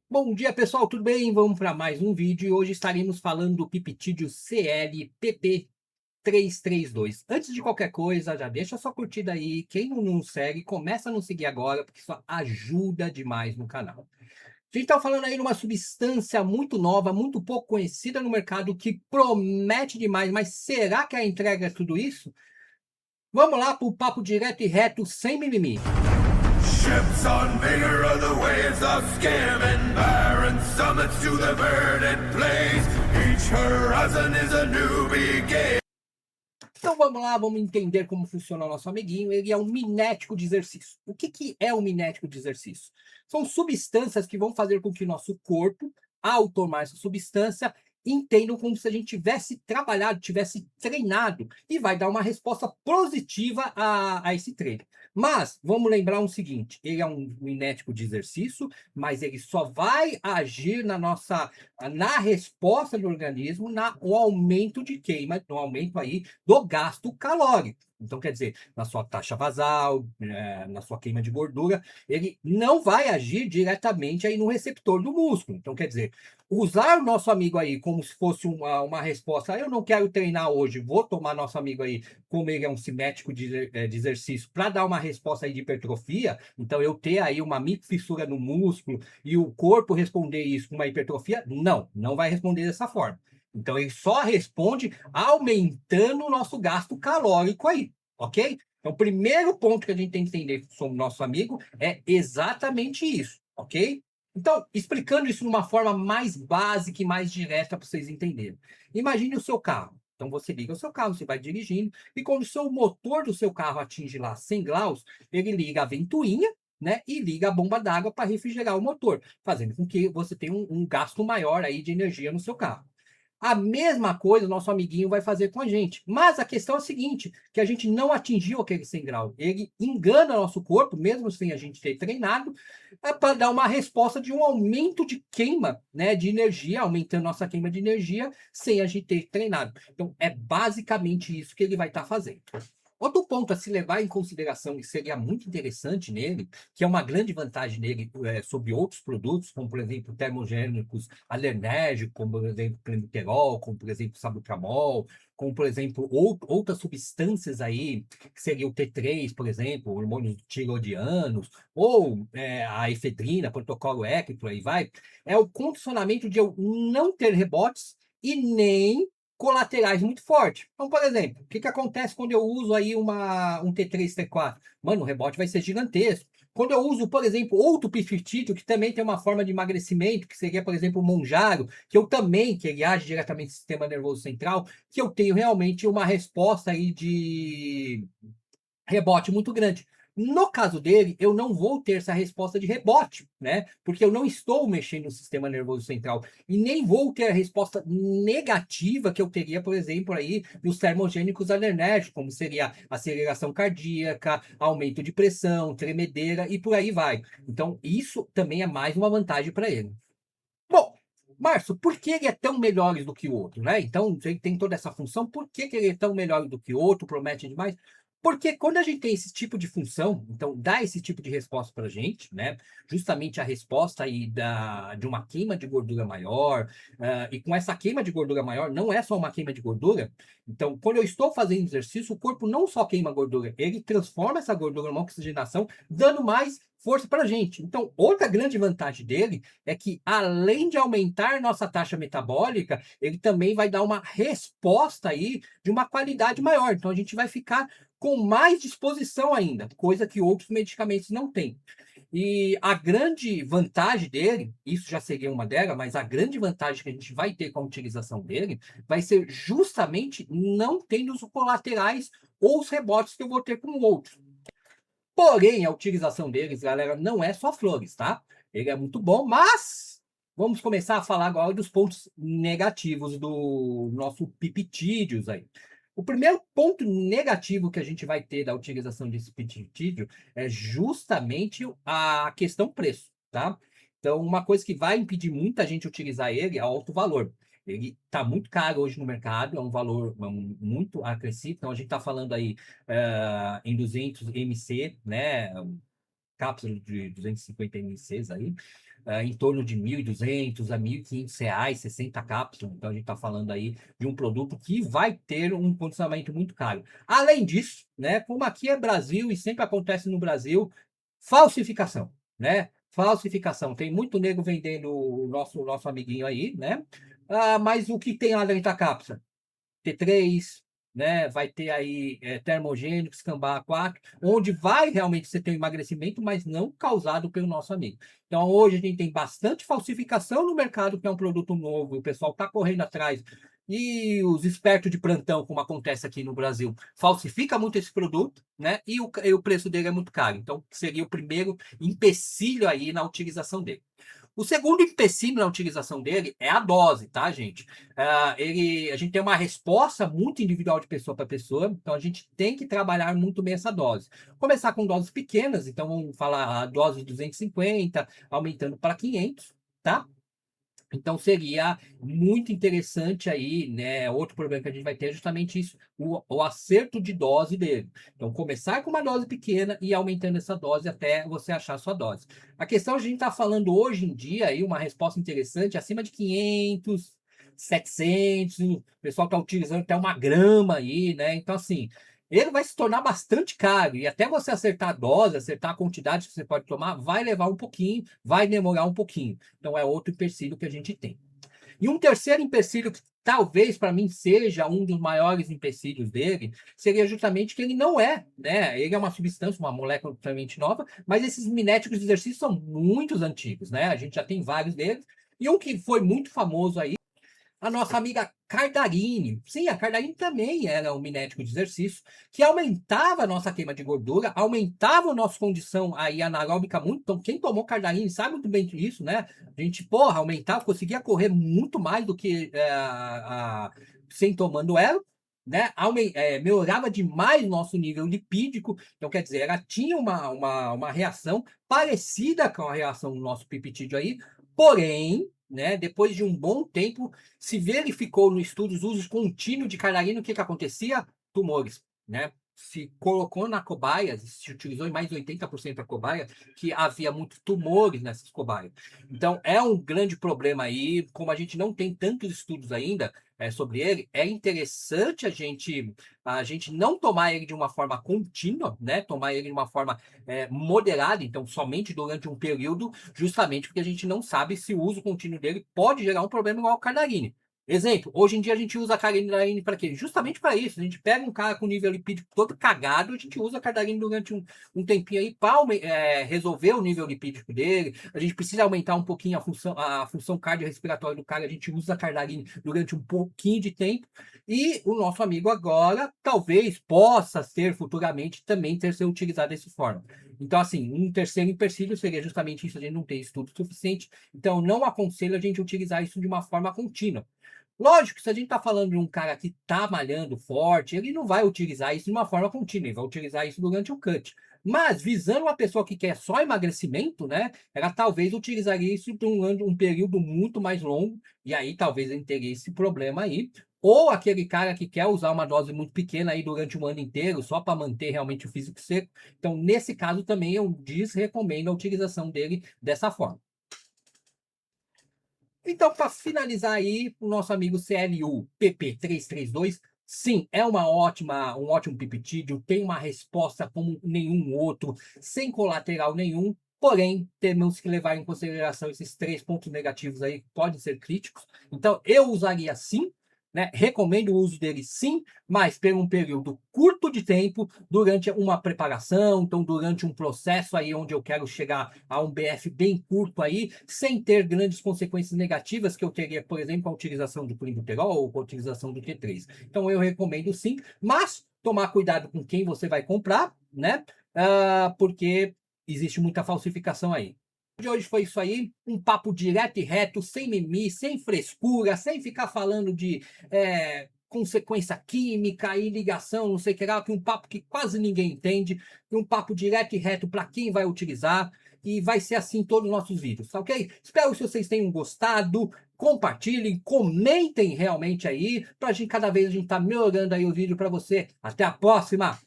Bom dia, pessoal, tudo bem? Vamos para mais um vídeo e hoje estaremos falando do peptídeo CLPP332. Antes de qualquer coisa, já deixa sua curtida aí. Quem não segue, começa a nos seguir agora, porque isso ajuda demais no canal. A gente está falando aí de uma substância muito nova, muito pouco conhecida no mercado, que promete demais, mas será que a entrega é tudo isso? Vamos lá para o papo direto e reto, sem mimimi. Ships on vigor of the waves of skimming, barren summits to the verdant plains. Each horizon is a new beginning. Então vamos lá, vamos entender como funciona o nosso amiguinho. Ele é um mimético de exercício. O que, que é um mimético de exercício? São substâncias que vão fazer com que o nosso corpo, ao tomar essa substância, entendam como se a gente tivesse trabalhado, tivesse treinado, e vai dar uma resposta positiva a esse treino. Mas vamos lembrar o seguinte: ele é um mimético de exercício, mas ele só vai agir na resposta do organismo, no aumento de queima, no aumento aí do gasto calórico. Então, quer dizer, na sua taxa basal, na sua queima de gordura, ele não vai agir diretamente aí no receptor do músculo. Então, quer dizer, usar o nosso amigo aí como se fosse uma resposta, eu não quero treinar hoje, vou tomar nosso amigo aí, como ele é um cinético de exercício, para dar uma resposta aí de hipertrofia, então eu ter aí uma microfissura no músculo e o corpo responder isso com uma hipertrofia, não vai responder dessa forma. Então ele só responde aumentando o nosso gasto calórico aí, ok? Então, o primeiro ponto que a gente tem que entender sobre o nosso amigo é exatamente isso, ok? Então, explicando isso de uma forma mais básica e mais direta para vocês entenderem. Imagine o seu carro. Então, você liga o seu carro, você vai dirigindo, e quando o seu motor do seu carro atinge lá 100 graus, ele liga a ventoinha, né, e liga a bomba d'água para refrigerar o motor, fazendo com que você tenha um gasto maior aí de energia no seu carro. A mesma coisa o nosso amiguinho vai fazer com a gente. Mas a questão é a seguinte, que a gente não atingiu aquele 100 graus. Ele engana nosso corpo, mesmo sem a gente ter treinado, para dar uma resposta de um aumento de queima, né, de energia, aumentando nossa queima de energia sem a gente ter treinado. Então, é basicamente isso que ele vai estar fazendo. Outro ponto a se levar em consideração, que seria muito interessante nele, que é uma grande vantagem nele sobre outros produtos, como por exemplo termogênicos alergénicos, como por exemplo clenbuterol, como por exemplo salbutamol, como por exemplo outras substâncias aí, que seria o T3, por exemplo, hormônios tiroidianos, ou a efedrina, protocolo EC, por aí vai, é o condicionamento de eu não ter rebotes e nem colaterais muito fortes. Então, por exemplo, o que, que acontece quando eu uso aí um T3, T4? Mano, o rebote vai ser gigantesco. Quando eu uso, por exemplo, outro pifitito, que também tem uma forma de emagrecimento, que seria, por exemplo, o Monjaro, que ele age diretamente no sistema nervoso central, que eu tenho realmente uma resposta aí de rebote muito grande. No caso dele, eu não vou ter essa resposta de rebote, né? Porque eu não estou mexendo no sistema nervoso central e nem vou ter a resposta negativa que eu teria, por exemplo, aí nos termogênicos adrenérgicos, como seria aceleração cardíaca, aumento de pressão, tremedeira e por aí vai. Então, isso também é mais uma vantagem para ele. Bom, Márcio, por que ele é tão melhor do que o outro, né? Então, ele tem toda essa função, por que ele é tão melhor do que o outro, promete demais? Porque quando a gente tem esse tipo de função, então dá esse tipo de resposta para a gente, né? Justamente a resposta aí de uma queima de gordura maior, e com essa queima de gordura maior, não é só uma queima de gordura. Então, quando eu estou fazendo exercício, o corpo não só queima gordura, ele transforma essa gordura numa oxigenação, dando mais força para a gente. Então, outra grande vantagem dele é que, além de aumentar nossa taxa metabólica, ele também vai dar uma resposta aí de uma qualidade maior. Então, a gente vai ficar com mais disposição ainda, coisa que outros medicamentos não têm. E a grande vantagem dele, isso já seria uma delas, mas a grande vantagem que a gente vai ter com a utilização dele vai ser justamente não tendo os colaterais ou os rebotes que eu vou ter com o outro. Porém, a utilização deles, galera, não é só flores, tá? Ele é muito bom, mas vamos começar a falar agora dos pontos negativos do nosso peptídeos aí. O primeiro ponto negativo que a gente vai ter da utilização desse peptídeo é justamente a questão preço, tá? Então, uma coisa que vai impedir muita gente utilizar ele é o alto valor. Ele está muito caro hoje no mercado, é um valor muito acrescido. Então, a gente está falando aí em 200 MC, né? cápsulas de 250 mc's aí, em torno de 1.200 a 1.500 reais, 60 cápsulas. Então a gente está falando aí de um produto que vai ter um condicionamento muito caro. Além disso, né, como aqui é Brasil e sempre acontece no Brasil, falsificação, né? Falsificação. Tem muito nego vendendo o nosso amiguinho aí, né? Mas o que tem lá dentro da cápsula? T3, né? Vai ter aí termogênico, Scambá 4, onde vai realmente você ter um emagrecimento, mas não causado pelo nosso amigo. Então, hoje a gente tem bastante falsificação no mercado, que é um produto novo, o pessoal está correndo atrás. E os espertos de plantão, como acontece aqui no Brasil, falsifica muito esse produto, né? E o preço dele é muito caro. Então, seria o primeiro empecilho aí na utilização dele. O segundo empecilho na utilização dele é a dose, tá, gente? A gente tem uma resposta muito individual de pessoa para pessoa, então a gente tem que trabalhar muito bem essa dose. Começar com doses pequenas, então vamos falar a dose de 250, aumentando para 500, tá? Então seria muito interessante aí, né? Outro problema que a gente vai ter é justamente isso, o acerto de dose dele. Então, começar com uma dose pequena e aumentando essa dose até você achar a sua dose. A questão a gente está falando hoje em dia aí, uma resposta interessante, acima de 500, 700, o pessoal está utilizando até 1 grama aí, né? Então, assim, ele vai se tornar bastante caro. E até você acertar a dose, acertar a quantidade que você pode tomar, vai levar um pouquinho, vai demorar um pouquinho. Então, é outro empecilho que a gente tem. E um terceiro empecilho que talvez para mim seja um dos maiores empecilhos dele, seria justamente que ele não é, né? Ele é uma substância, uma molécula totalmente nova, mas esses miméticos de exercício são muito antigos, né? A gente já tem vários deles. E um que foi muito famoso aí, a nossa amiga Cardarine. Sim, a Cardarine também era um mimético de exercício que aumentava a nossa queima de gordura, aumentava a nossa condição aí anaeróbica muito. Então, quem tomou Cardarine sabe muito bem disso, né? A gente, porra, aumentava, conseguia correr muito mais do que sem tomando ela. Né, melhorava demais o nosso nível lipídico, então quer dizer, ela tinha uma reação parecida com a reação do nosso peptídeo aí, porém, né, depois de um bom tempo, se verificou no estudo os usos contínuos de Cardarine, o que acontecia? Tumores, né? Se colocou na cobaia, se utilizou em mais de 80% da cobaia, que havia muitos tumores nessas cobaias. Então, é um grande problema aí, como a gente não tem tantos estudos ainda sobre ele, é interessante a gente não tomar ele de uma forma contínua, né? Tomar ele de uma forma moderada, então somente durante um período, justamente porque a gente não sabe se o uso contínuo dele pode gerar um problema igual ao Cardarine. Exemplo, hoje em dia a gente usa a Cardarine para quê? Justamente para isso. A gente pega um cara com nível lipídico todo cagado, a gente usa a Cardarine durante um tempinho aí para resolver o nível lipídico dele. A gente precisa aumentar um pouquinho a função cardiorrespiratória do cara, a gente usa a Cardarine durante um pouquinho de tempo. E o nosso amigo agora talvez possa ser futuramente também ter sido utilizado dessa forma. Então, assim, um terceiro empecilho seria justamente isso, a gente não ter estudo suficiente. Então, não aconselho a gente utilizar isso de uma forma contínua. Lógico que se a gente está falando de um cara que está malhando forte, ele não vai utilizar isso de uma forma contínua, ele vai utilizar isso durante o cut. Mas, visando uma pessoa que quer só emagrecimento, né, ela talvez utilizaria isso durante um período muito mais longo, e aí talvez ele teria esse problema aí. Ou aquele cara que quer usar uma dose muito pequena aí durante um ano inteiro, só para manter realmente o físico seco. Então, nesse caso também eu desrecomendo a utilização dele dessa forma. Então, para finalizar aí, o nosso amigo CLU PP332, sim, é um ótimo peptídeo, tem uma resposta como nenhum outro, sem colateral nenhum, porém, temos que levar em consideração esses 3 pontos negativos aí, que podem ser críticos. Então, eu usaria sim, né? Recomendo o uso dele sim, mas por um período curto de tempo, durante uma preparação, então durante um processo aí onde eu quero chegar a um BF bem curto aí, sem ter grandes consequências negativas que eu teria, por exemplo, com a utilização do clenbuterol ou com a utilização do T3. Então eu recomendo sim, mas tomar cuidado com quem você vai comprar, né? Porque existe muita falsificação aí. De hoje foi isso aí, um papo direto e reto, sem mimimi, sem frescura, sem ficar falando de consequência química e ligação, não sei o que lá, que um papo que quase ninguém entende, um papo direto e reto para quem vai utilizar, e vai ser assim em todos os nossos vídeos, tá ok? Espero que vocês tenham gostado, compartilhem, comentem realmente aí, para a gente cada vez a gente tá melhorando aí o vídeo para você. Até a próxima!